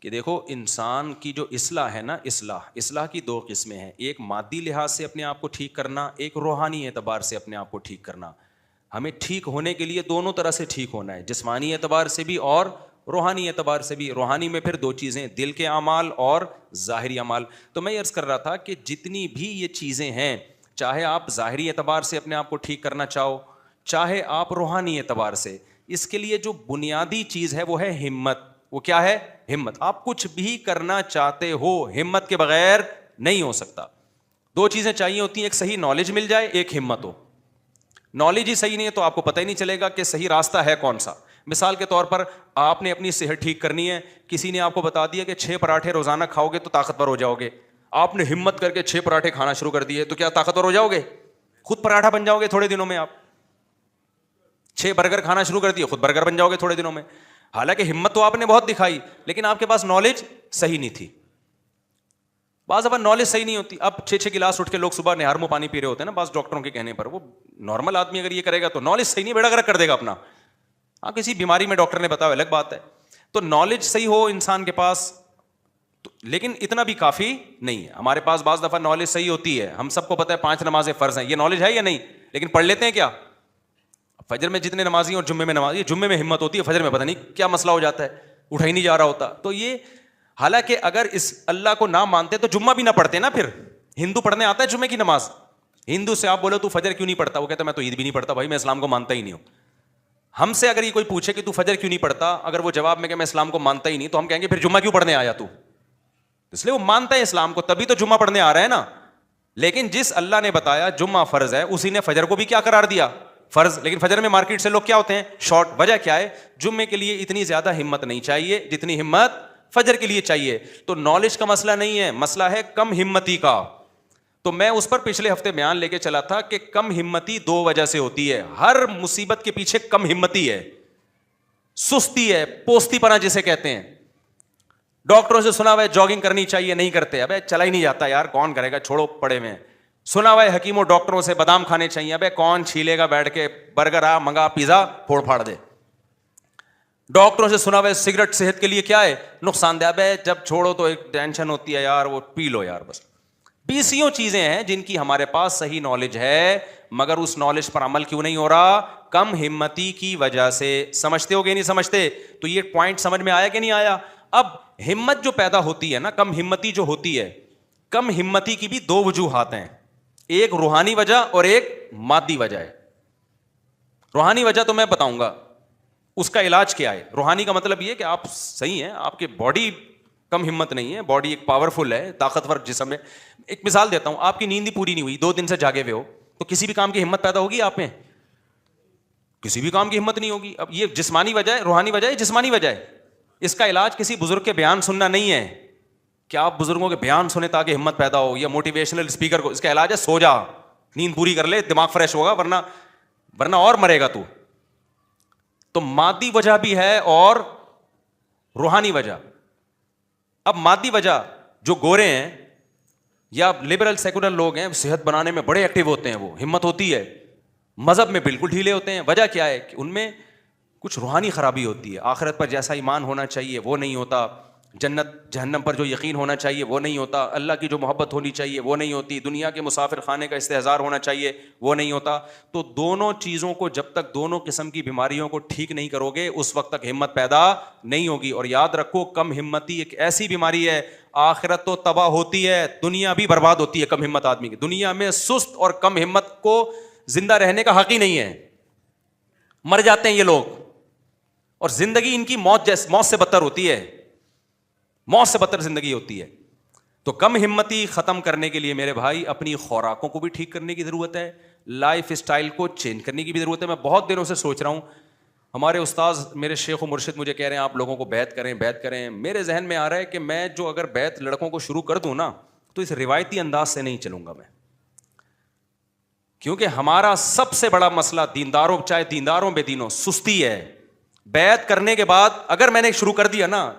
کہ دیکھو انسان کی جو اصلاح ہے نا، اصلاح کی دو قسمیں ہیں، ایک مادی لحاظ سے اپنے آپ کو ٹھیک کرنا، ایک روحانی اعتبار سے اپنے آپ کو ٹھیک کرنا. ہمیں ٹھیک ہونے کے لیے دونوں طرح سے ٹھیک ہونا ہے، جسمانی اعتبار سے بھی اور روحانی اعتبار سے بھی. روحانی میں پھر دو چیزیں، دل کے اعمال اور ظاہری اعمال. تو میں عرض کر رہا تھا کہ جتنی بھی یہ چیزیں ہیں، چاہے آپ ظاہری اعتبار سے اپنے آپ کو ٹھیک کرنا چاہو، چاہے آپ روحانی اعتبار سے، اس کے لیے جو بنیادی چیز ہے وہ ہے ہمت. وہ کیا ہے؟ ہمت. آپ کچھ بھی کرنا چاہتے ہو، ہمت کے بغیر نہیں ہو سکتا. دو چیزیں چاہیے ہوتی ہیں، ایک صحیح نالج مل جائے، ایک ہمت ہو. نالج ہی صحیح نہیں ہے تو آپ کو پتہ ہی نہیں چلے گا کہ صحیح راستہ ہے کون سا. مثال کے طور پر آپ نے اپنی صحت ٹھیک کرنی ہے، کسی نے آپ کو بتا دیا کہ 6 پراٹھے روزانہ کھاؤ گے تو طاقتور ہو جاؤ گے. آپ نے ہمت کر کے 6 پراٹھے کھانا شروع کر دیے تو کیا طاقتور ہو جاؤ گے؟ خود پراٹھا بن جاؤ گے تھوڑے دنوں میں. آپ 6 برگر کھانا شروع کر دیے، خود برگر بن جاؤ گے تھوڑے دنوں میں. حالانکہ ہمت تو آپ نے بہت دکھائی، لیکن آپ کے پاس نالج صحیح نہیں تھی. بعض دفعہ نالج صحیح نہیں ہوتی. اب 6 گلاس اٹھ کے لوگ صبح نہار میں پانی پی رہے ہوتے ہیں نا، بعض ڈاکٹروں کے کہنے پر. وہ نارمل آدمی اگر یہ کرے گا تو نالج صحیح نہیں، بیڑا گرک کر دے گا اپنا. ہاں کسی بیماری میں ڈاکٹر نے بتایا الگ بات ہے. تو نالج صحیح ہو انسان کے پاس لیکن اتنا بھی کافی نہیں ہے. ہمارے پاس بعض دفعہ نالج صحیح ہوتی ہے، ہم سب کو پتہ ہے 5 نمازیں فرض ہیں، یہ نالج ہے یا نہیں؟ لیکن پڑھ لیتے ہیں کیا؟ فجر میں جتنے نمازی اور جمعے میں نمازی، جمعے میں ہمت ہوتی ہے، فجر میں پتہ نہیں کیا مسئلہ ہو جاتا ہے، اٹھا ہی نہیں جا رہا ہوتا. تو یہ حالانکہ اگر اس اللہ کو نہ مانتے تو جمعہ بھی نہ پڑھتے نا. پھر ہندو پڑھنے آتا ہے جمعے کی نماز، ہندو سے آپ بولو تو فجر کیوں نہیں پڑھتا، وہ کہتا ہے میں تو عید بھی نہیں پڑھتا بھائی، میں اسلام کو مانتا ہی نہیں ہوں. ہم سے اگر یہ کوئی پوچھے کہ تو فجر کیوں نہیں پڑھتا، اگر وہ جواب میں کہ میں اسلام کو مانتا ہی نہیں، تو ہم کہیں گے پھر جمعہ کیوں پڑھنے آیا تو؟ اس لیے وہ مانتا ہے اسلام کو، تبھی تو جمعہ پڑھنے آ رہا ہے نا. لیکن جس اللہ نے بتایا جمعہ فرض ہے، اسی نے فجر کو بھی کیا قرار دیا؟ فرض. لیکن فجر میں مارکیٹ سے لوگ کیا ہوتے ہیں؟ شارٹ. وجہ کیا ہے؟ جمعے کے لیے اتنی زیادہ ہمت نہیں چاہیے جتنی ہمت فجر کے لیے چاہیے. تو نالج کا مسئلہ نہیں ہے، مسئلہ ہے کم ہمتی کا. تو میں اس پر پچھلے ہفتے بیان لے کے چلا تھا کہ کم ہمتی 2 وجہ سے ہوتی ہے. ہر مصیبت کے پیچھے کم ہمتی ہے، سستی ہے، پوستی پنا جسے کہتے ہیں. ڈاکٹروں سے سنا ہوا ہے جاگنگ کرنی چاہیے، نہیں کرتے. ابے چلا ہی نہیں جاتا یار، کون کرے گا، چھوڑو پڑے میں. سنا ہوا ہے حکیموں ڈاکٹروں سے بادام کھانے چاہیے، ابے کون چھیلے گا بیٹھ کے، برگر آ منگا، پیزا پھوڑ پھاڑ دے. ڈاکٹروں سے سنا ہوا ہے سگریٹ صحت کے لیے کیا ہے؟ نقصان دہ. ابے جب چھوڑو تو ایک ٹینشن ہوتی ہے یار، وہ پی لو یار بس. 20 چیزیں ہیں جن کی ہمارے پاس صحیح نالج ہے، مگر اس نالج پر عمل کیوں نہیں ہو رہا؟ کم ہمتی کی وجہ سے. سمجھتے ہو گے نہیں سمجھتے؟ تو یہ پوائنٹ سمجھ میں آیا کہ نہیں آیا؟ اب ہمت جو پیدا ہوتی ہے نا، کم ہمتی جو ہوتی ہے، کم ہمتی کی بھی 2 وجوہات ہیں، ایک روحانی وجہ اور ایک مادی وجہ ہے. روحانی وجہ تو میں بتاؤں گا اس کا علاج کیا ہے. روحانی کا مطلب یہ کہ آپ صحیح ہیں، آپ کی باڈی کم ہمت نہیں ہے، باڈی ایک پاورفل ہے، طاقتور جسم ہے. ایک مثال دیتا ہوں، آپ کی نیند ہی پوری نہیں ہوئی، 2 دن سے جاگے ہوئے ہو، تو کسی بھی کام کی ہمت پیدا ہوگی آپ میں؟ کسی بھی کام کی ہمت نہیں ہوگی. اب یہ جسمانی وجہ ہے، روحانی وجہ ہے، جسمانی وجہ ہے. اس کا علاج کسی بزرگ کے بیان سننا نہیں ہے کہ آپ بزرگوں کے بیان سنیں تاکہ ہمت پیدا ہو، یا موٹیویشنل اسپیکر کو. اس کا علاج ہے سو جا، نیند پوری کر لے، دماغ فریش ہوگا، ورنہ اور مرے گا تو. تو مادی وجہ بھی ہے اور روحانی وجہ. اب مادی وجہ، جو گورے ہیں یا لبرل سیکولر لوگ ہیں، صحت بنانے میں بڑے ایکٹیو ہوتے ہیں، وہ ہمت ہوتی ہے. مذہب میں بالکل ڈھیلے ہوتے ہیں. وجہ کیا ہے؟ کہ ان میں کچھ روحانی خرابی ہوتی ہے. آخرت پر جیسا ایمان ہونا چاہیے وہ نہیں ہوتا، جنت جہنم پر جو یقین ہونا چاہیے وہ نہیں ہوتا، اللہ کی جو محبت ہونی چاہیے وہ نہیں ہوتی، دنیا کے مسافر خانے کا استحضار ہونا چاہیے وہ نہیں ہوتا. تو دونوں چیزوں کو جب تک دونوں قسم کی بیماریوں کو ٹھیک نہیں کرو گے اس وقت تک ہمت پیدا نہیں ہوگی. اور یاد رکھو کم ہمتی ایک ایسی بیماری ہے، آخرت تو تباہ ہوتی ہے، دنیا بھی برباد ہوتی ہے کم ہمت آدمی کی. دنیا میں سست اور کم ہمت کو زندہ رہنے کا حق ہی نہیں ہے، مر جاتے ہیں یہ لوگ. اور زندگی ان کی موت سے بدتر ہوتی ہے، موت سے بدتر زندگی ہوتی ہے. تو کم ہمتی ختم کرنے کے لیے میرے بھائی اپنی خوراکوں کو بھی ٹھیک کرنے کی ضرورت ہے، لائف اسٹائل کو چینج کرنے کی بھی ضرورت ہے. میں بہت دنوں سے سوچ رہا ہوں، ہمارے استاذ میرے شیخ و مرشد مجھے کہہ رہے ہیں آپ لوگوں کو بیعت کریں. میرے ذہن میں آ رہا ہے کہ میں جو اگر بیعت لڑکوں کو شروع کر دوں نا تو اس روایتی انداز سے نہیں چلوں گا میں، کیونکہ ہمارا سب سے بڑا مسئلہ دینداروں، چاہے دینداروں بے دینوں، سستی ہے. بیعت کرنے کے بعد اگر میں نے شروع کر دیا نا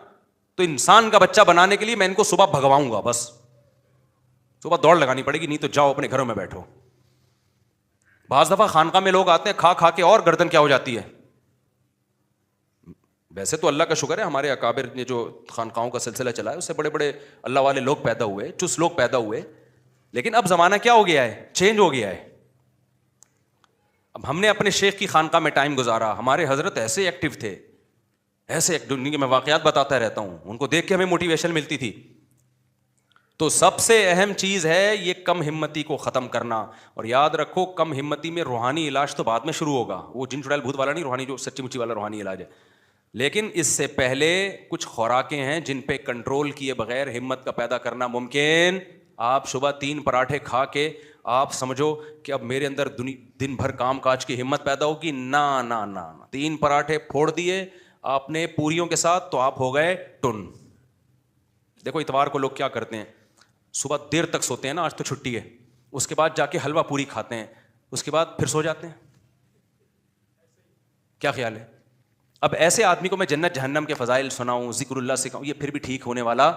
تو انسان کا بچہ بنانے کے لیے میں ان کو صبح بھگواؤں گا، بس صبح دوڑ لگانی پڑے گی، نہیں تو جاؤ اپنے گھروں میں بیٹھو. بعض دفعہ خانقاہ میں لوگ آتے ہیں کھا کھا کے اور گردن کیا ہو جاتی ہے، ویسے تو اللہ کا شکر ہے ہمارے اکابر نے جو خانقاہوں کا سلسلہ چلا ہے اس سے بڑے بڑے اللہ والے لوگ پیدا ہوئے, چس لوگ پیدا ہوئے, لیکن اب زمانہ کیا ہو گیا ہے, چینج ہو گیا ہے. اب ہم نے اپنے شیخ کی خانقاہ میں ٹائم گزارا, ہمارے حضرت ایسے ایکٹیو تھے, ایسے دنیا کے میں واقعات بتاتا رہتا ہوں, ان کو دیکھ کے ہمیں موٹیویشن ملتی تھی. تو سب سے اہم چیز ہے یہ کم ہمتی کو ختم کرنا. اور یاد رکھو کم ہمتی میں روحانی علاج تو بعد میں شروع ہوگا, وہ جن چڑیل بھوت والا نہیں, روحانی جو سچی مچی والا روحانی علاج ہے. لیکن اس سے پہلے کچھ خوراکیں ہیں جن پہ کنٹرول کیے بغیر ہمت کا پیدا کرنا ممکن. آپ صبح 3 پراٹھے کھا کے آپ سمجھو کہ اب میرے اندر دن بھر کام کاج کی ہمت پیدا ہوگی, نہ نہ نہ, 3 پراٹھے پھوڑ دیے آپ نے پوریوں کے ساتھ تو آپ ہو گئے ٹن. دیکھو اتوار کو لوگ کیا کرتے ہیں, صبح دیر تک سوتے ہیں نا, آج تو چھٹی ہے, اس کے بعد جا کے حلوہ پوری کھاتے ہیں, اس کے بعد پھر سو جاتے ہیں. کیا خیال ہے؟ اب ایسے آدمی کو میں جنت جہنم کے فضائل سناؤں, ذکر اللہ سکھاؤں, یہ پھر بھی ٹھیک ہونے والا,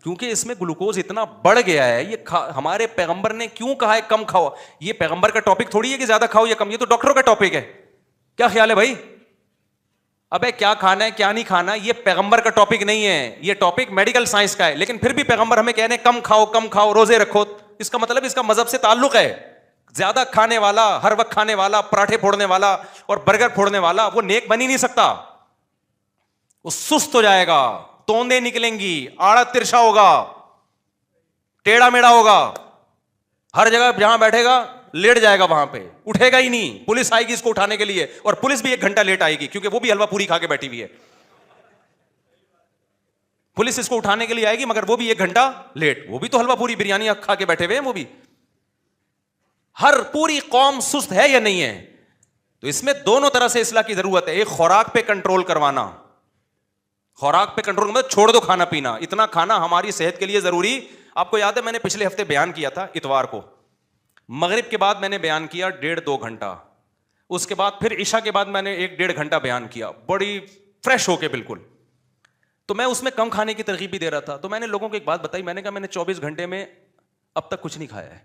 کیونکہ اس میں گلوکوز اتنا بڑھ گیا ہے. یہ ہمارے پیغمبر نے کیوں کہا ہے کم کھاؤ؟ یہ پیغمبر کا ٹاپک تھوڑی ہے کہ زیادہ کھاؤ یا کم, یہ تو ڈاکٹروں کا ٹاپک ہے. کیا خیال ہے بھائی؟ ابے کیا کھانا ہے کیا نہیں کھانا یہ پیغمبر کا ٹاپک نہیں ہے, یہ ٹاپک میڈیکل سائنس کا ہے. لیکن پھر بھی پیغمبر ہمیں کہنے کم کھاؤ, روزے رکھو. اس کا مطلب اس کا مذہب سے تعلق ہے. زیادہ کھانے والا, ہر وقت کھانے والا, پراٹھے پھوڑنے والا اور برگر پھوڑنے والا وہ نیک بن ہی نہیں سکتا. وہ سست ہو جائے گا, توندے نکلیں گی, آڑا ترشا ہوگا, ٹیڑھا میڑا ہوگا, ہر جگہ جہاں بیٹھے گا لیٹ جائے گا, وہاں پہ اٹھے گا ہی نہیں. پولیس آئے گی اس کو اٹھانے کے لیے, اور پولیس بھی 1 گھنٹہ لیٹ آئے گی کیونکہ وہ بھی حلوہ پوری کھا کے بیٹھی ہوئی ہے. پولیس اس کو اٹھانے کے لیے آئے گی مگر وہ بھی 1 گھنٹہ لیٹ, وہ بھی تو حلوہ پوری بریانی کھا کے بیٹھے ہوئے ہیں. وہ بھی ہر پوری قوم سست ہے یا نہیں ہے؟ تو اس میں دونوں طرح سے اصلاح کی ضرورت ہے. ایک خوراک پہ کنٹرول کروانا, خوراک پہ کنٹرول مطلب چھوڑ دو کھانا پینا, اتنا کھانا ہماری صحت کے لیے ضروری. آپ کو یاد ہے میں نے پچھلے ہفتے بیان کیا تھا, اتوار کو مغرب کے بعد میں نے بیان کیا 1.5-2 گھنٹہ, اس کے بعد پھر عشاء کے بعد میں نے 1-1.5 گھنٹہ بیان کیا, بڑی فریش ہو کے بالکل. تو میں اس میں کم کھانے کی ترغیب بھی دے رہا تھا. تو میں نے لوگوں کو ایک بات بتائی, میں نے کہا میں نے 24 گھنٹے میں اب تک کچھ نہیں کھایا ہے,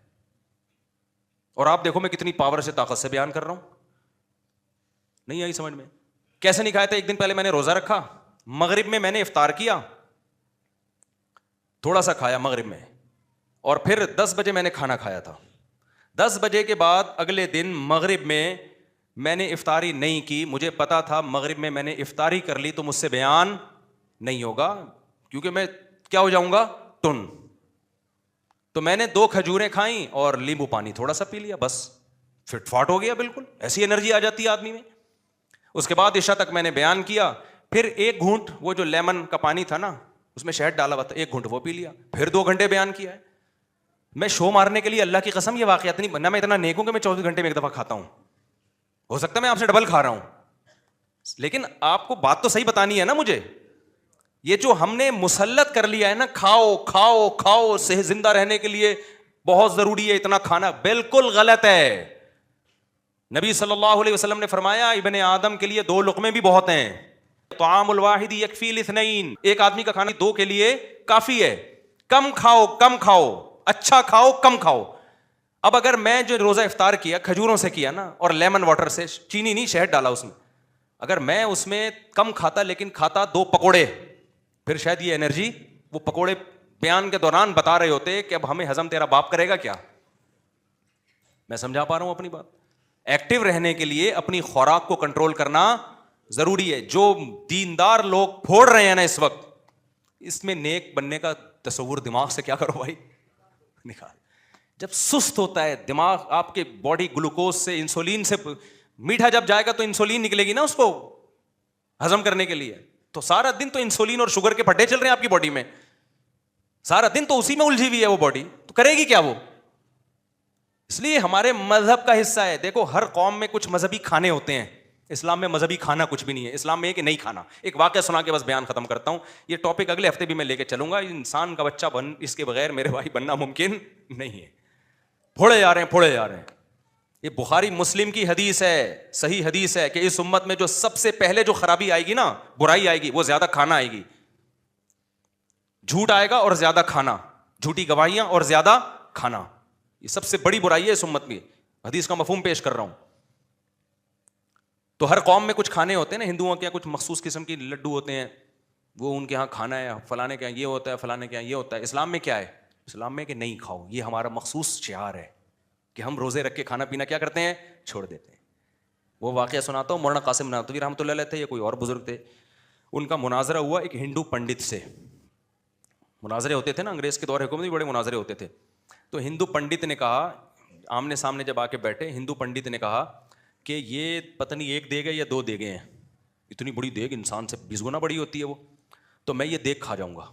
اور آپ دیکھو میں کتنی پاور سے طاقت سے بیان کر رہا ہوں. نہیں آئی سمجھ میں؟ کیسے نہیں کھایا تھا؟ ایک دن پہلے میں نے روزہ رکھا, مغرب میں میں نے افطار کیا, تھوڑا سا کھایا مغرب میں, اور پھر 10 بجے میں نے کھانا کھایا تھا. 10 بجے کے بعد اگلے دن مغرب میں نے افطاری نہیں کی. مجھے پتا تھا مغرب میں نے افطاری کر لی تو مجھ سے بیان نہیں ہوگا, کیونکہ میں کیا ہو جاؤں گا, ٹن. تو میں نے 2 کھجوریں کھائیں اور لیمبو پانی تھوڑا سا پی لیا, بس فٹ فاٹ ہو گیا بالکل. ایسی انرجی آ جاتی ہے آدمی میں. اس کے بعد عشاء تک میں نے بیان کیا, پھر 1 گھونٹ وہ جو لیمن کا پانی تھا نا اس میں شہد ڈالا ہوا تھا, 1 گھونٹ وہ پی لیا, پھر 2 گھنٹے بیان کیا ہے. میں شو مارنے کے لیے اللہ کی قسم یہ واقعات نہیں بننا, میں اتنا نیک ہوں کہ میں 24 گھنٹے میں 1 دفعہ کھاتا ہوں. ہو سکتا ہے میں آپ سے ڈبل کھا رہا ہوں, لیکن آپ کو بات تو صحیح بتانی ہے نا مجھے. یہ جو ہم نے مسلط کر لیا ہے نا, کھاؤ کھاؤ کھاؤ, صحت زندہ رہنے کے لیے بہت ضروری ہے اتنا کھانا, بالکل غلط ہے. نبی صلی اللہ علیہ وسلم نے فرمایا ابن آدم کے لیے 2 لقمے بھی بہت ہیں. طعام الواحد یکفی الاثنین, ایک آدمی کا کھانا 2 کے لیے کافی ہے. کم کھاؤ کم کھاؤ, اچھا کھاؤ کم کھاؤ. اب اگر میں جو روزہ افطار کیا کھجوروں سے کیا نا, اور لیمن واٹر سے, چینی نہیں شہد ڈالا اس میں, اگر میں اس میں کم کھاتا لیکن کھاتا 2 پکوڑے, پھر شاید یہ انرجی, وہ پکوڑے بیان کے دوران بتا رہے ہوتے کہ اب ہمیں ہضم تیرا باپ کرے گا کیا. میں سمجھا پا رہا ہوں اپنی بات؟ ایکٹیو رہنے کے لیے اپنی خوراک کو کنٹرول کرنا ضروری ہے. جو دیندار لوگ پھوڑ رہے ہیں نا اس وقت, اس میں نیک بننے کا تصور دماغ سے کیا کرو بھائی, نکال. جب سست ہوتا ہے دماغ, آپ کے باڈی گلوکوز سے, انسولین سے, میٹھا جب جائے گا تو انسولین نکلے گی نا اس کو ہضم کرنے کے لیے, تو سارا دن تو انسولین اور شوگر کے پھڈے چل رہے ہیں آپ کی باڈی میں, سارا دن تو اسی میں الجھی ہوئی ہے وہ باڈی, تو کرے گی کیا وہ. اس لیے ہمارے مذہب کا حصہ ہے. دیکھو ہر قوم میں کچھ مذہبی کھانے ہوتے ہیں, اسلام میں مذہبی کھانا کچھ بھی نہیں ہے. اسلام میں ہے کہ نہیں کھانا. ایک واقعہ سنا کے بس بیان ختم کرتا ہوں, یہ ٹاپک اگلے ہفتے بھی میں لے کے چلوں گا. انسان کا بچہ اس کے بغیر میرے بھائی بننا ممکن نہیں ہے. پھوڑے جا رہے ہیں. یہ بخاری مسلم کی حدیث ہے, صحیح حدیث ہے, کہ اس امت میں جو سب سے پہلے جو خرابی آئے گی نا, برائی آئے گی, وہ زیادہ کھانا آئے گی. جھوٹ آئے گا اور زیادہ کھانا, جھوٹی گواہیاں اور زیادہ کھانا, یہ سب سے بڑی برائی ہے اس امت میں. حدیث کا مفہوم پیش کر رہا ہوں. تو ہر قوم میں کچھ کھانے ہوتے ہیں نا, ہندوؤں کے کچھ مخصوص قسم کی لڈو ہوتے ہیں, وہ ان کے یہاں کھانا ہے, فلانے کے یہاں یہ ہوتا ہے, فلانے کے یہاں یہ ہوتا ہے. اسلام میں کیا ہے؟ اسلام میں کہ نہیں کھاؤ, یہ ہمارا مخصوص شعار ہے کہ ہم روزے رکھ کے کھانا پینا کیا کرتے ہیں, چھوڑ دیتے ہیں. وہ واقعہ سناتا ہوں, مولانا قاسم نانوتوی رحمۃ اللہ علیہ تھے یا کوئی اور بزرگ تھے, ان کا مناظرہ ہوا ایک ہندو پنڈت سے. مناظرے ہوتے تھے نا انگریز کے دور حکومت میں, بڑے مناظرے ہوتے تھے. تو ہندو پنڈت نے کہا, آمنے سامنے جب آ کے بیٹھے, ہندو پنڈت نے کہا کہ یہ پتہ نہیں ایک دیگ ہے یا دو دیگیں ہیں, اتنی بڑی دیگ انسان سے 20 گنا بڑی ہوتی ہے وہ, تو میں یہ دیگ کھا جاؤں گا.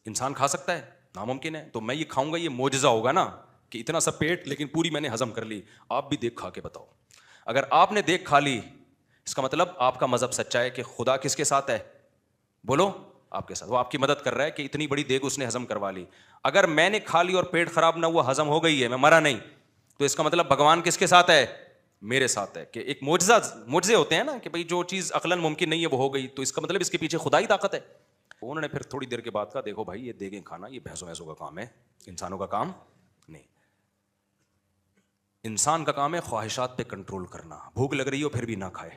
انسان کھا سکتا ہے؟ ناممکن ہے. تو میں یہ کھاؤں گا, یہ معجزہ ہوگا نا کہ اتنا سا پیٹ لیکن پوری میں نے ہضم کر لی. آپ بھی دیگ کھا کے بتاؤ. اگر آپ نے دیگ کھا لی, اس کا مطلب آپ کا مذہب سچا ہے کہ خدا کس کے ساتھ ہے, بولو آپ کے ساتھ. وہ آپ کی مدد کر رہا ہے کہ اتنی بڑی دیگ اس نے ہضم کروا لی. اگر میں نے کھا لی اور پیٹ خراب نہ ہوا, ہضم ہو گئی ہے, میں مرا نہیں, تو اس کا مطلب بھگوان کس کے ساتھ ہے, میرے ساتھ ہے. کہ ایک معجزے ہوتے ہیں نا کہ بھئی جو چیز عقلاً ممکن نہیں ہے وہ ہو گئی, تو اس کا مطلب اس کے پیچھے خدائی طاقت ہے. انہوں نے پھر تھوڑی دیر کے بعد کہا, دیکھو بھائی یہ دیگیں کھانا یہ بھینسوں کا کام ہے, انسانوں کا کام نہیں. انسان کا کام ہے خواہشات پہ کنٹرول کرنا. بھوک لگ رہی ہو پھر بھی نہ کھائے,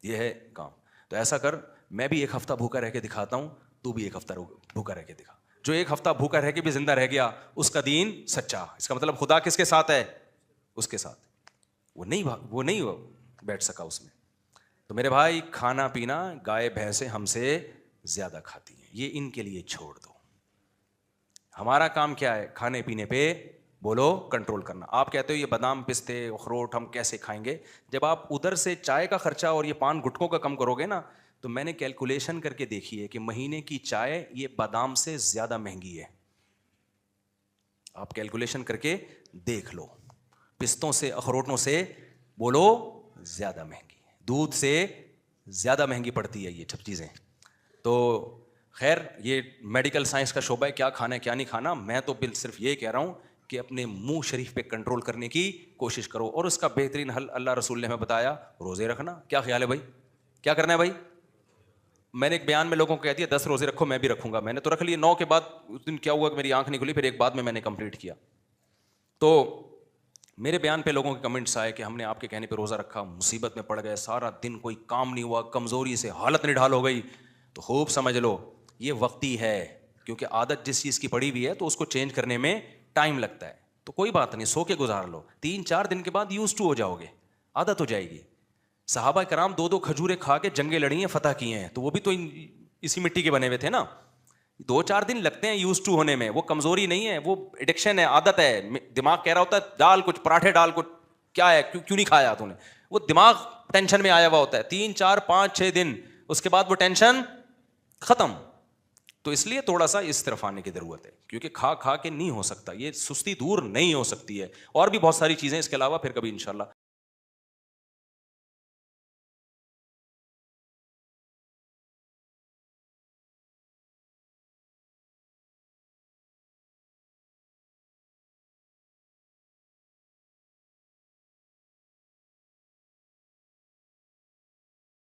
یہ ہے کام. تو ایسا کر, میں بھی ایک ہفتہ بھوکا رہ کے دکھاتا ہوں, تو بھی ایک ہفتہ بھوکا رہ کے دکھا. جو ایک ہفتہ بھوکا رہ کے بھی زندہ رہ گیا, اس کا دین سچا. اس کا مطلب خدا کس کے ساتھ ہے, اس کے ساتھ. وہ نہیں بیٹھ سکا اس میں. تو میرے بھائی, کھانا پینا گائے بھینسیں ہم سے زیادہ کھاتی ہیں, یہ ان کے لیے چھوڑ دو. ہمارا کام کیا ہے, کھانے پینے پہ بولو کنٹرول کرنا. آپ کہتے ہو یہ بادام پستے اخروٹ ہم کیسے کھائیں گے, جب آپ ادھر سے چائے کا خرچہ اور یہ پان گٹکوں کا کم کرو گے نا, تو میں نے کیلکولیشن کر کے دیکھی ہے کہ مہینے کی چائے یہ بادام سے زیادہ مہنگی ہے. آپ کیلکولیشن کر کے دیکھ لو, پستوں سے اخروٹوں سے بولو زیادہ مہنگی ہے, دودھ سے زیادہ مہنگی پڑتی ہے یہ سب چیزیں. تو خیر, یہ میڈیکل سائنس کا شعبہ ہے, کیا کھانا ہے کیا نہیں کھانا. میں تو صرف یہ کہہ رہا ہوں کہ اپنے منہ شریف پہ کنٹرول کرنے کی کوشش کرو, اور اس کا بہترین حل اللہ رسول نے ہمیں بتایا, روزے رکھنا. کیا خیال ہے بھائی, کیا کرنا ہے بھائی؟ میں نے ایک بیان میں لوگوں کو کہہ دیا 10 روزے رکھو, میں بھی رکھوں گا. میں نے تو رکھ لیے. 9 کے بعد اس دن کیا ہوا کہ میری آنکھ نہیں کھلی, پھر ایک بعد میں نے کمپلیٹ کیا. تو میرے بیان پہ لوگوں کے کمنٹس آئے کہ ہم نے آپ کے کہنے پہ روزہ رکھا, مصیبت میں پڑ گئے, سارا دن کوئی کام نہیں ہوا, کمزوری سے حالت نڈھال ہو گئی. تو خوب سمجھ لو یہ وقتی ہے, کیونکہ عادت جس چیز کی پڑی ہوئی ہے تو اس کو چینج کرنے میں ٹائم لگتا ہے. تو کوئی بات نہیں, سو کے گزار لو, 3-4 دن کے بعد یوز ٹو ہو جاؤ گے, عادت ہو جائے گی. صحابہ کرام 2 کھجوریں کھا کے جنگیں لڑی ہیں, فتح کی ہیں, تو وہ بھی تو اسی مٹی کے بنے ہوئے تھے نا. 2-4 دن لگتے ہیں یوز ٹو ہونے میں. وہ کمزوری نہیں ہے, وہ ایڈکشن ہے, عادت ہے. دماغ کہہ رہا ہوتا ہے ڈال کچھ پراٹھے, ڈال کچھ, کیا ہے کیوں نہیں کھایا تو نے, وہ دماغ ٹینشن میں آیا ہوا ہوتا ہے. 3-4-5-6 دن, اس کے بعد وہ ٹینشن ختم. تو اس لیے تھوڑا سا اس طرف آنے کی ضرورت ہے, کیونکہ کھا کے نہیں ہو سکتا, یہ سستی دور نہیں ہو سکتی ہے. اور بھی بہت ساری چیزیں اس کے علاوہ پھر کبھی انشاءاللہ